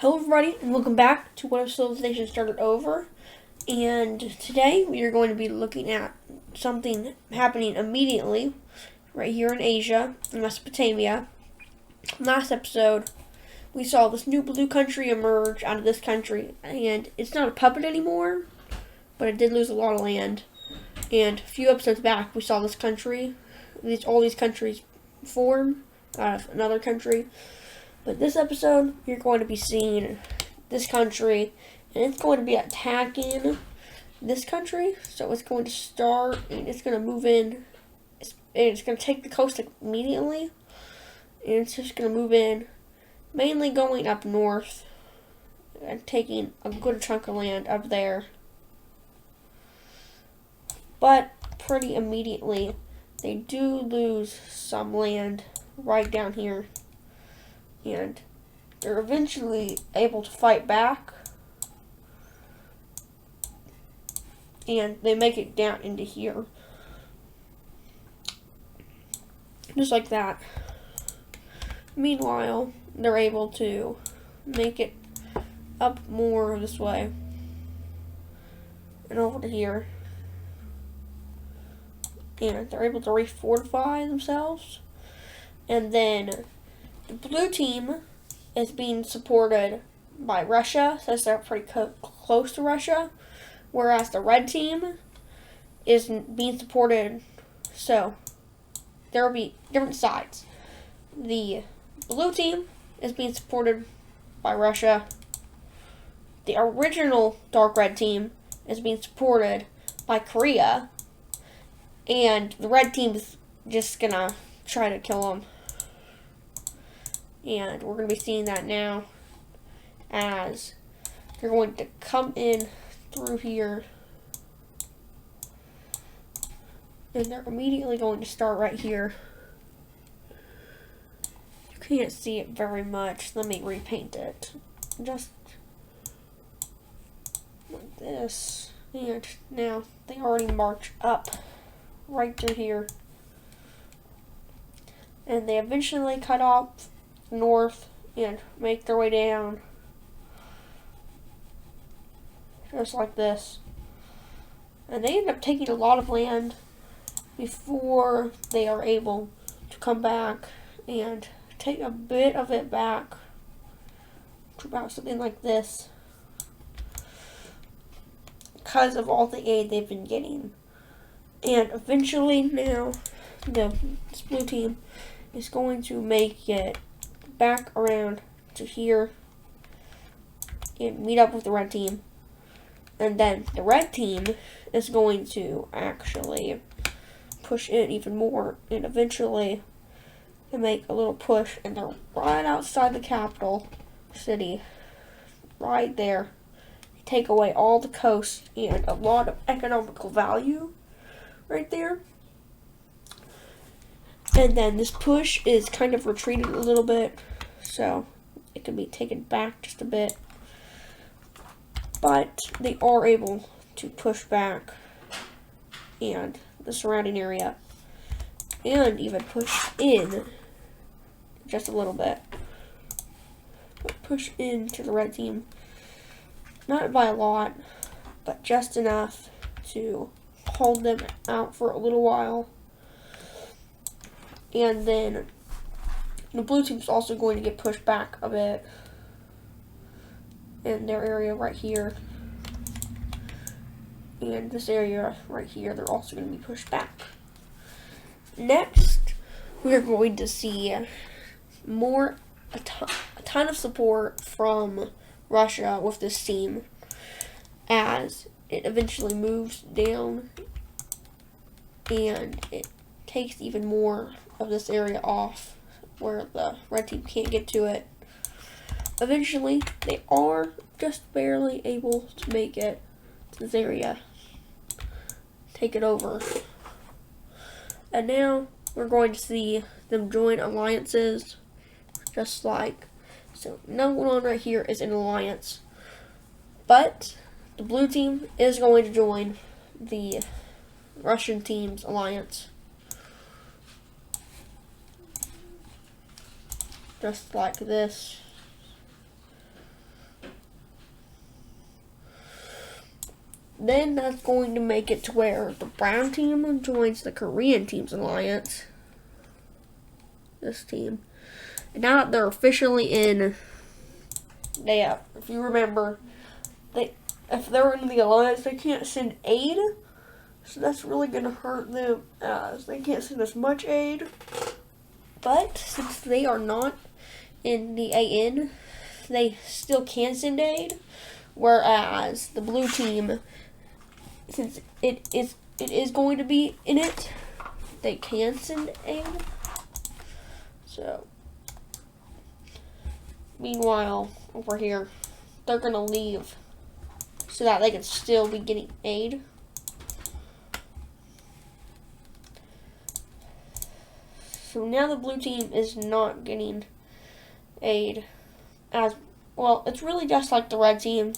Hello everybody and welcome back to What If Civilization Started Over. And today we are going to be looking at something happening immediately right here in Asia, in Mesopotamia. Last episode we saw this new blue country emerge out of this country, and it's not a puppet anymore, but it did lose a lot of land. And a few episodes back we saw this country, all these countries form out of another country. But this episode, you're going to be seeing this country, and it's going to be attacking this country. So it's going to start, and it's going to move in, and it's going to take the coast immediately, and it's just going to move in, mainly going up north, and taking a good chunk of land up there. But pretty immediately, they do lose some land right down here. And they're eventually able to fight back. And they make it down into here. Just like that. Meanwhile, they're able to make it up more this way. And over to here. And they're able to refortify themselves. And then the blue team is being supported by Russia, since they're pretty close to Russia, whereas the red team is being supported, so there will be different sides. The blue team is being supported by Russia. The original dark red team is being supported by Korea, and the red team is just gonna try to kill them. And we're going to be seeing that now as they're going to come in through here. And they're immediately going to start right here. You can't see it very much. Let me repaint it. Just like this. And now they already march up right through here. And they eventually cut off north and make their way down just like this, and they end up taking a lot of land before they are able to come back and take a bit of it back to about something like this because of all the aid they've been getting. And eventually now this blue team is going to make it back around to here and meet up with the red team, and then the red team is going to actually push in even more, and eventually they make a little push, and they're right outside the capital city right there. They take away all the coast and a lot of economical value right there. And then this push is kind of retreated a little bit, so it can be taken back just a bit. But they are able to push back and the surrounding area, and even push in just a little bit. Push into the red team, not by a lot, but just enough to hold them out for a little while. And then the blue team's also going to get pushed back a bit in their area right here. And this area right here, they're also going to be pushed back. Next, we're going to see a ton of support from Russia with this team as it eventually moves down and it takes even more of this area off where the red team can't get to it. Eventually, they are just barely able to make it to this area, take it over. And now we're going to see them join alliances, just like so. No one right here is in alliance, but the blue team is going to join the Russian team's alliance. Just like this. then that's going to make it to where the brown team joins the Korean team's alliance. This team. And now that they're officially in, if you remember, if they're in the alliance, they can't send aid. So that's really going to hurt them, as they can't send as much aid. But since they are not in the AN, they still can send aid. Whereas the blue team, since it is going to be in it, they can send aid. So, meanwhile, over here, they're going to leave so that they can still be getting aid. So now the blue team is not getting aid as well. It's really just like the red team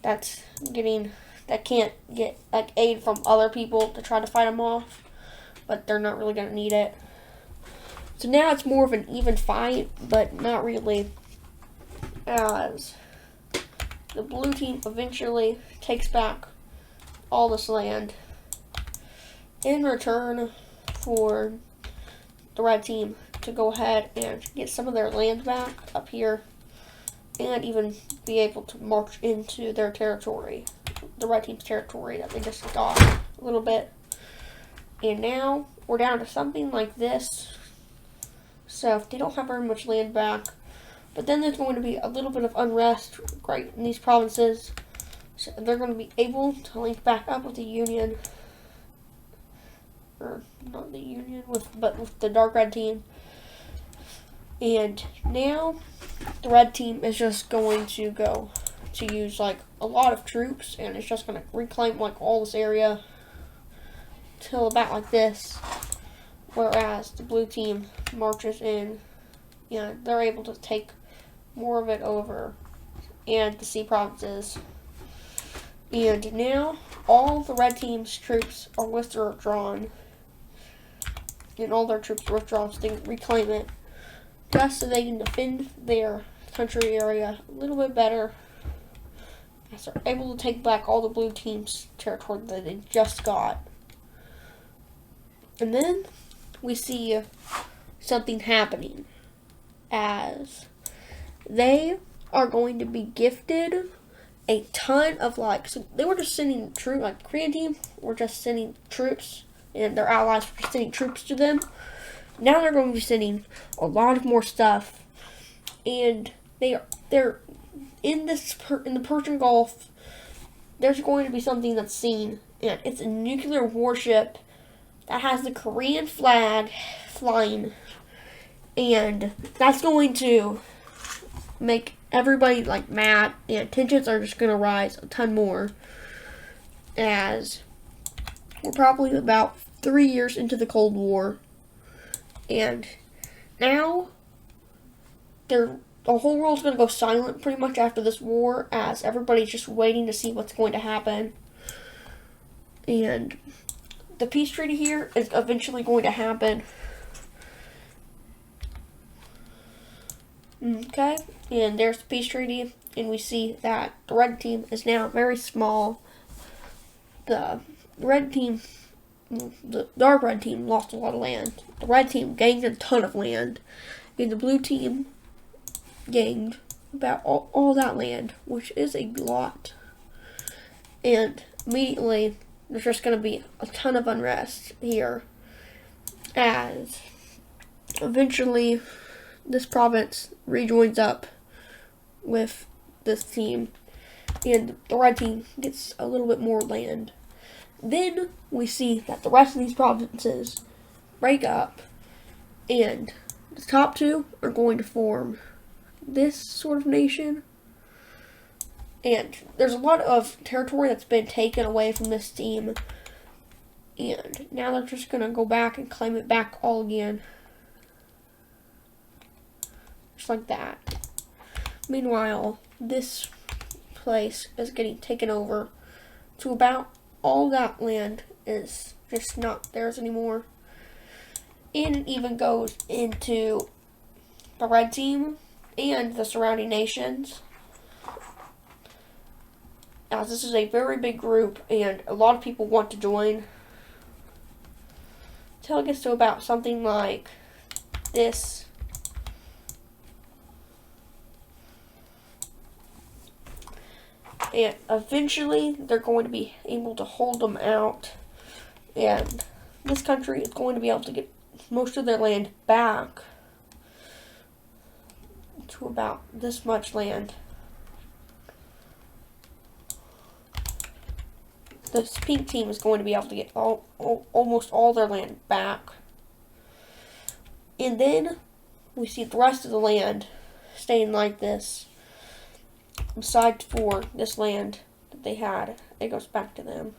that can't get like aid from other people to try to fight them off, but they're not really going to need it. So now it's more of an even fight, but not really, as the blue team eventually takes back all this land in return for the red team to go ahead and get some of their land back up here and even be able to march into their territory, the red team's territory that they just got a little bit. And now we're down to something like this. So if they don't have very much land back, but then there's going to be a little bit of unrest right in these provinces. So they're going to be able to link back up with the Union, or not the Union, but with the dark red team. And now the red team is just going to go to use like a lot of troops, and it's just going to reclaim like all this area till about like this. Whereas the blue team marches in, and they're able to take more of it over, and the sea provinces. And now all the red team's troops are withdrawn, and all their troops are withdrawn so they can reclaim it, just so they can defend their country area a little bit better, as they're able to take back all the blue team's territory that they just got. And then we see something happening, as they are going to be gifted a ton of so they were just sending troops, like the Korean team were just sending troops, and their allies were just sending troops to them. Now they're going to be sending a lot of more stuff, and they're in the Persian Gulf. There's going to be something that's seen, and it's a nuclear warship that has the Korean flag flying, and that's going to make everybody like mad, and tensions are just going to rise a ton more, as we're probably about 3 years into the Cold War, and now the whole world's going to go silent pretty much after this war, as everybody's just waiting to see what's going to happen. And the peace treaty here is eventually going to happen. Okay, and there's the peace treaty, and we see that the red team is now very small. The dark red team lost a lot of land. The red team gained a ton of land, and the blue team gained about all that land, which is a lot. And immediately there's just going to be a ton of unrest here, as eventually this province rejoins up with this team, and the red team gets a little bit more land. Then we see that the rest of these provinces break up, and the top two are going to form this sort of nation. And there's a lot of territory that's been taken away from this team, and now they're just going to go back and claim it back all again. Just like that. Meanwhile, this place is getting taken over to about all that land is just not theirs anymore. And it even goes into the red team and the surrounding nations. as this is a very big group and a lot of people want to join. Until it gets to about something like this. And eventually they're going to be able to hold them out, and this country is going to be able to get most of their land back to about this much land. This pink team is going to be able to get almost all their land back. And then we see the rest of the land staying like this. Besides for this land that they had, it goes back to them.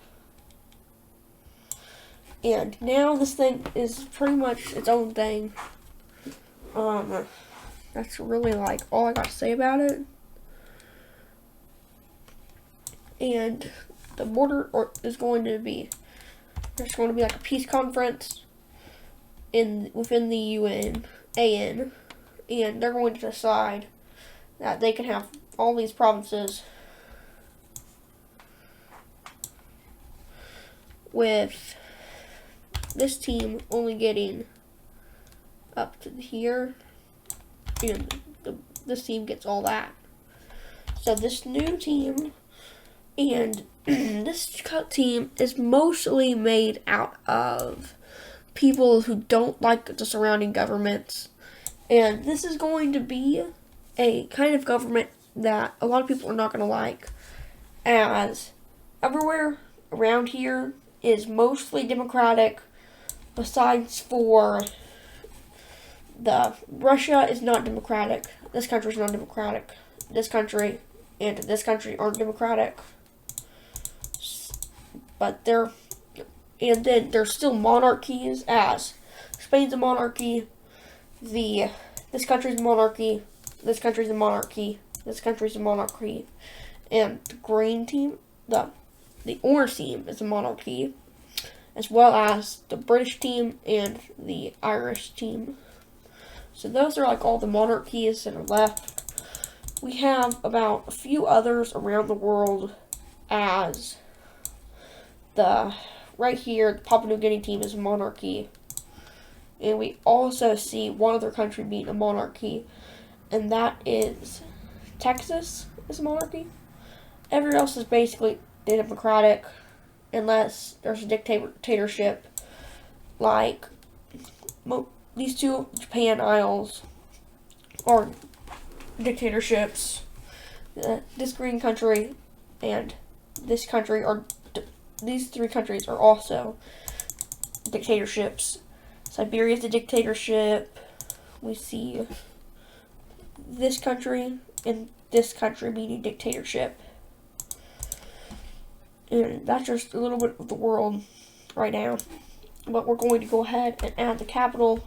And now this thing is pretty much its own thing. That's really like all I got to say about it. And the border is going to be, there's going to be like a peace conference within the UN, and they're going to decide that they can have all these provinces with this team only getting up to here, and this team gets all that. So this new team and this team is mostly made out of people who don't like the surrounding governments, and this is going to be a kind of government that a lot of people are not going to like, as everywhere around here is mostly democratic, besides for Russia is not democratic, this country is not democratic, this country and this country aren't democratic, but then there's still monarchies, as Spain's a monarchy, this country's a monarchy, this country's a monarchy, this country's a monarchy, and the green team, the orange team is a monarchy, as well as the British team and the Irish team. So those are like all the monarchies that are left. We have about a few others around the world, as right here, the Papua New Guinea team is a monarchy. And we also see one other country being a monarchy, and that is Texas is a monarchy. Everyone else is basically democratic, unless there's a dictatorship, like these two Japan Isles are dictatorships. This green country and this country these three countries are also dictatorships. Siberia's a dictatorship. We see this country and this country being a dictatorship. And that's just a little bit of the world right now. But we're going to go ahead and add the capital.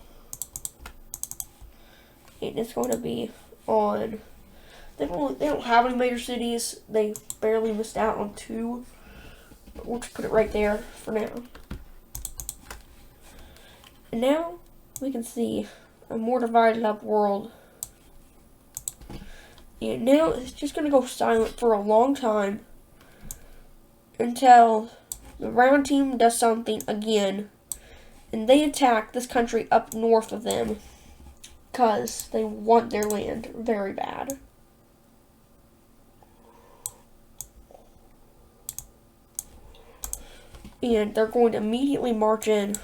And it's going to be on, they don't have any major cities. They barely missed out on 2. But we'll just put it right there for now. And now we can see a more divided up world. And now it's just going to go silent for a long time until the round team does something again, and they attack this country up north of them because they want their land very bad. And they're going to immediately march in,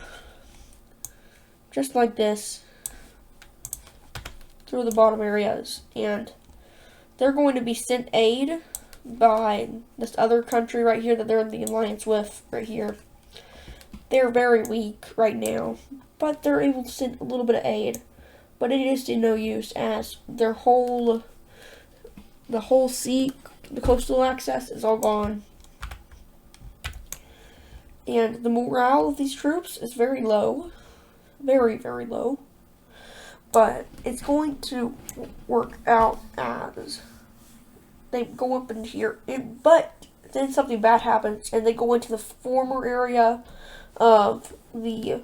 just like this, through the bottom areas, and they're going to be sent aid by this other country right here that they're in the alliance with right here. They're very weak right now, but they're able to send a little bit of aid, but it is to no use, as the whole sea, the coastal access is all gone. And the morale of these troops is very low. Very, very low. But it's going to work out as they go up in here. But then something bad happens, and they go into the former area of the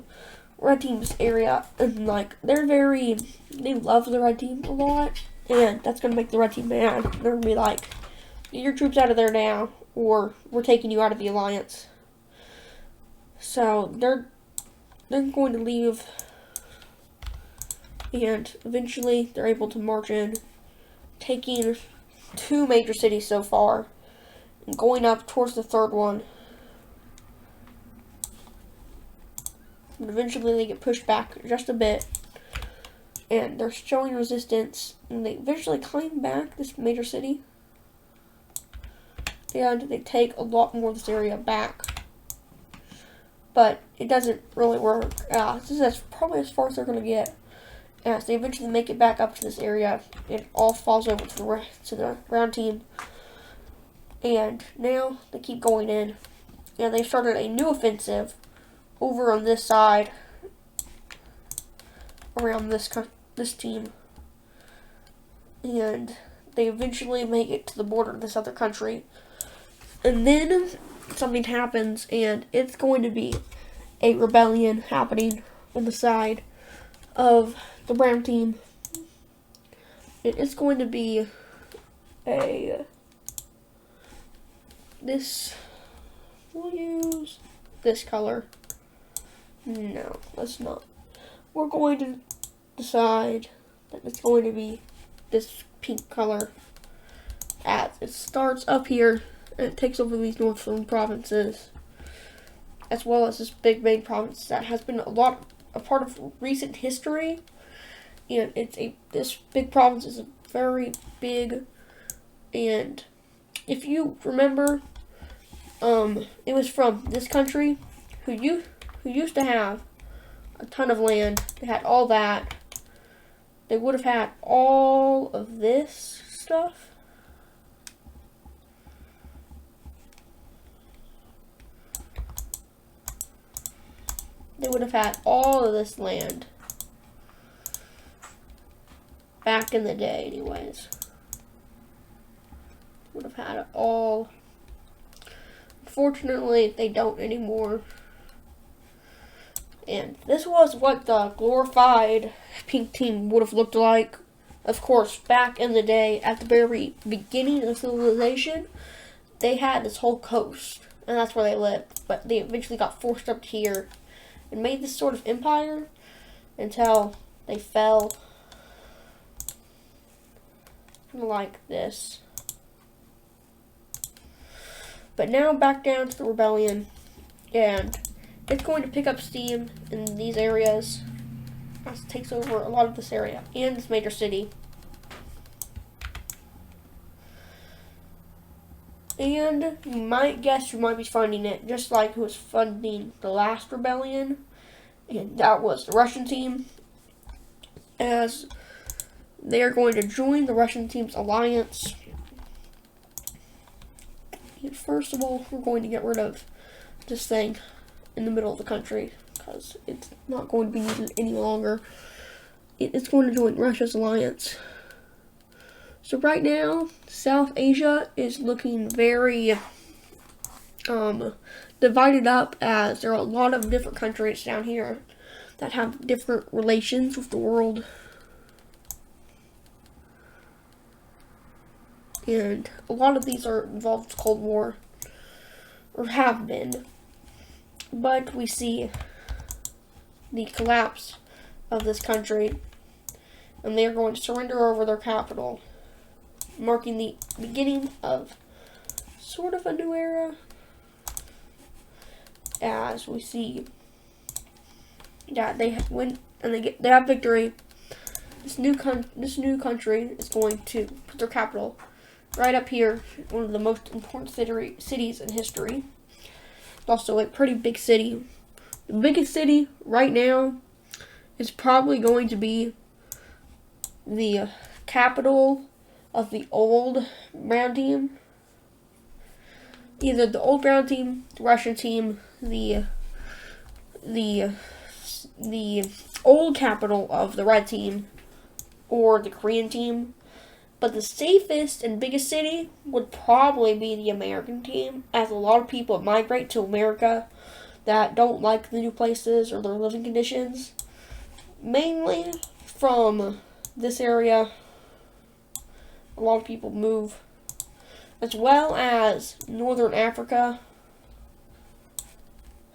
red team's area. And, like, they love the red team a lot. And that's going to make the red team mad. They're going to be like, get your troops out of there now. or we're taking you out of the alliance. So they're going to leave, and eventually they're able to march in, taking 2 major cities so far, and going up towards the 3rd one. But eventually they get pushed back just a bit, and they're showing resistance, and they eventually claim back this major city, and they take a lot more of this area back. But it doesn't really work. This is probably as far as they're going to get. As they eventually make it back up to this area, it all falls over to the ground team. And now they keep going in, and they started a new offensive over on this side, around this team. And they eventually make it to the border of this other country. And then something happens, and it's going to be a rebellion happening on the side of the brown team. It's going to be we'll use this color. No, let's not. We're going to decide that it's going to be this pink color, as it starts up here and it takes over these northern provinces, as well as this big main province that has been a part of recent history. And this big province is very big, and if you remember, it was from this country who used to have a ton of land. They had all that. They would have had all of this stuff. They would have had all of this land back in the day, anyways. Would have had it all. Unfortunately, they don't anymore. And this was what the glorified pink team would have looked like. Of course, back in the day, at the very beginning of civilization, they had this whole coast, and that's where they lived. But they eventually got forced up here and made this sort of empire until they fell. Like this. But now back down to the rebellion, and it's going to pick up steam in these areas as it takes over a lot of this area and this major city. And you might guess you might be funding it just like who was funding the last rebellion, and that was the Russian team, as they are going to join the Russian team's alliance. And first of all, we're going to get rid of this thing in the middle of the country, because it's not going to be needed any longer. It's going to join Russia's alliance. So right now, South Asia is looking very divided up, as there are a lot of different countries down here that have different relations with the world. And a lot of these are involved with Cold War, or have been. But we see the collapse of this country, and they are going to surrender over their capital, marking the beginning of sort of a new era, as we see that they win and they have victory. This new country is going to put their capital right up here, one of the most important cities in history. It's also a pretty big city. The biggest city right now is probably going to be the capital of the old brown team. Either the old brown team, the Russian team, the old capital of the red team, or the Korean team. But the safest and biggest city would probably be the American team, as a lot of people migrate to America that don't like the new places or their living conditions. Mainly from this area, a lot of people move as well as Northern Africa.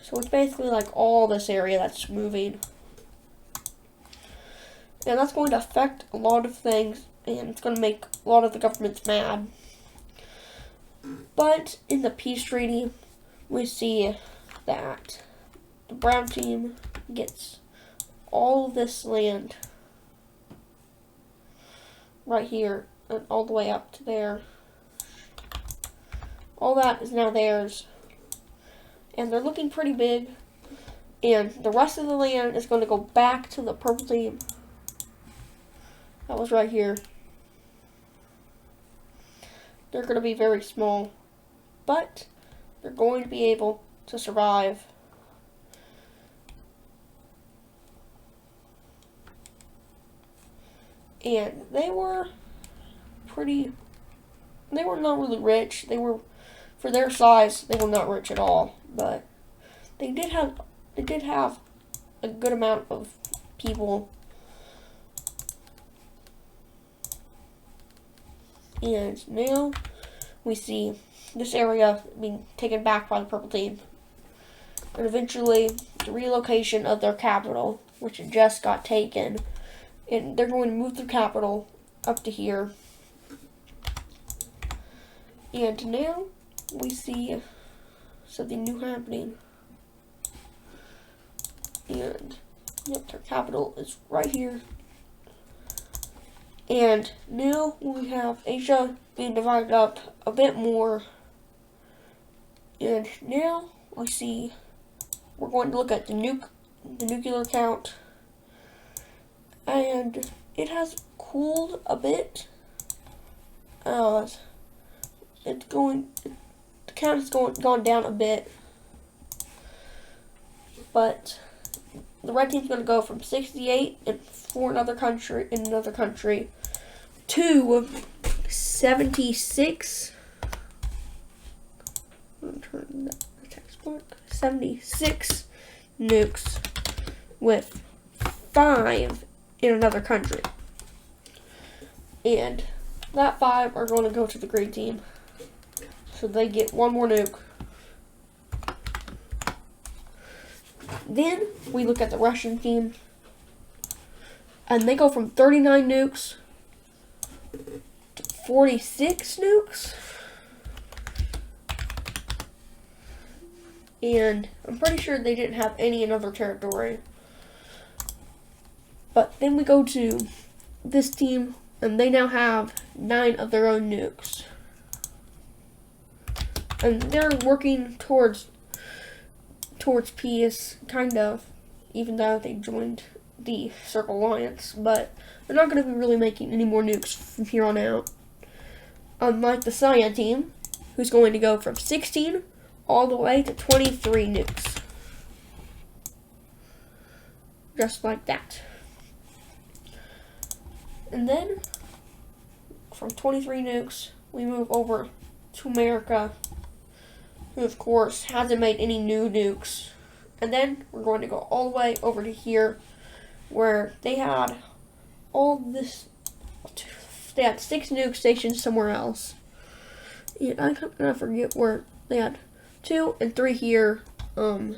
So it's basically like all this area that's moving. And that's going to affect a lot of things, and it's going to make a lot of the governments mad. But in the peace treaty, we see that the brown team gets all of this land right here and all the way up to there. All that is now theirs. And they're looking pretty big. And the rest of the land is going to go back to the purple team. That was right here. They're going to be very small, but they're going to be able to survive. And they were not really rich. For their size, they were not rich at all, but they did have a good amount of people. And now we see this area being taken back by the purple team. And eventually the relocation of their capital, which just got taken. And they're going to move their capital up to here. And now we see something new happening. And yep, their capital is right here. And now we have Asia being divided up a bit more. And now we see we're going to look at the nuclear count. And it has cooled a bit. The count has gone down a bit. But the red team's going to go from 68 in another country to 76. I'm going to turn the textbook. 76 nukes with 5 in another country. And that 5 are going to go to the green team. So they get 1 more nuke. Then we look at the Russian team. And they go from 39 nukes to 46 nukes. And I'm pretty sure they didn't have any in other territory. But then we go to this team, and they now have 9 of their own nukes. And they're working towards peace, kind of, even though they joined the Circle Alliance. But they're not going to be really making any more nukes from here on out. Unlike the Cyan team, who's going to go from 16 all the way to 23 nukes. Just like that. And then, from 23 nukes, we move over to America, who of course hasn't made any new nukes. And then we're going to go all the way over to here, where they had they had 6 nuke stations somewhere else. And I'm gonna forget where they had 2 and 3 here. I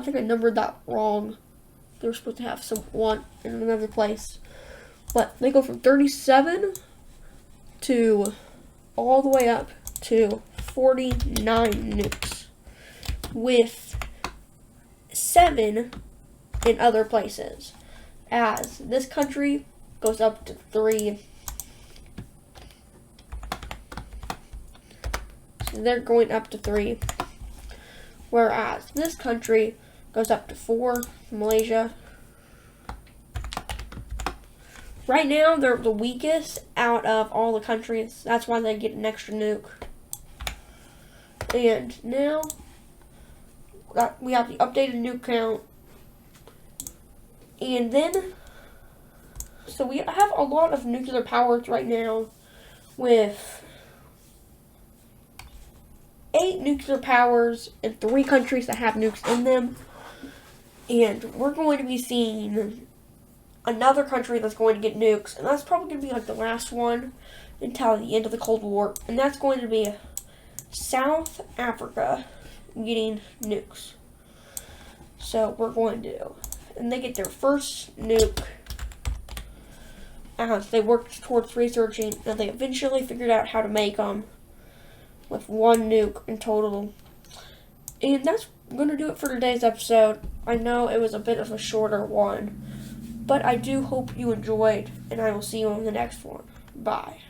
think I numbered that wrong. They were supposed to have one in another place. But they go from 37 to all the way up to 49 nukes, with 7 in other places, as this country goes up to 3. So they're going up to 3, whereas this country goes up to 4, Malaysia. Right now, they're the weakest out of all the countries. That's why they get an extra nuke. And now, we have the updated nuke count. And then, so we have a lot of nuclear powers right now, with 8 nuclear powers and 3 countries that have nukes in them. And we're going to be seeing another country that's going to get nukes, and that's probably going to be like the last one. until the end of the Cold War, and that's going to be South Africa getting nukes. So we're going to, and they get their first nuke as they worked towards researching, and they eventually figured out how to make them with one nuke in total. And that's going to do it for today's episode. I know it was a bit of a shorter one, but I do hope you enjoyed, and I will see you on the next one. Bye.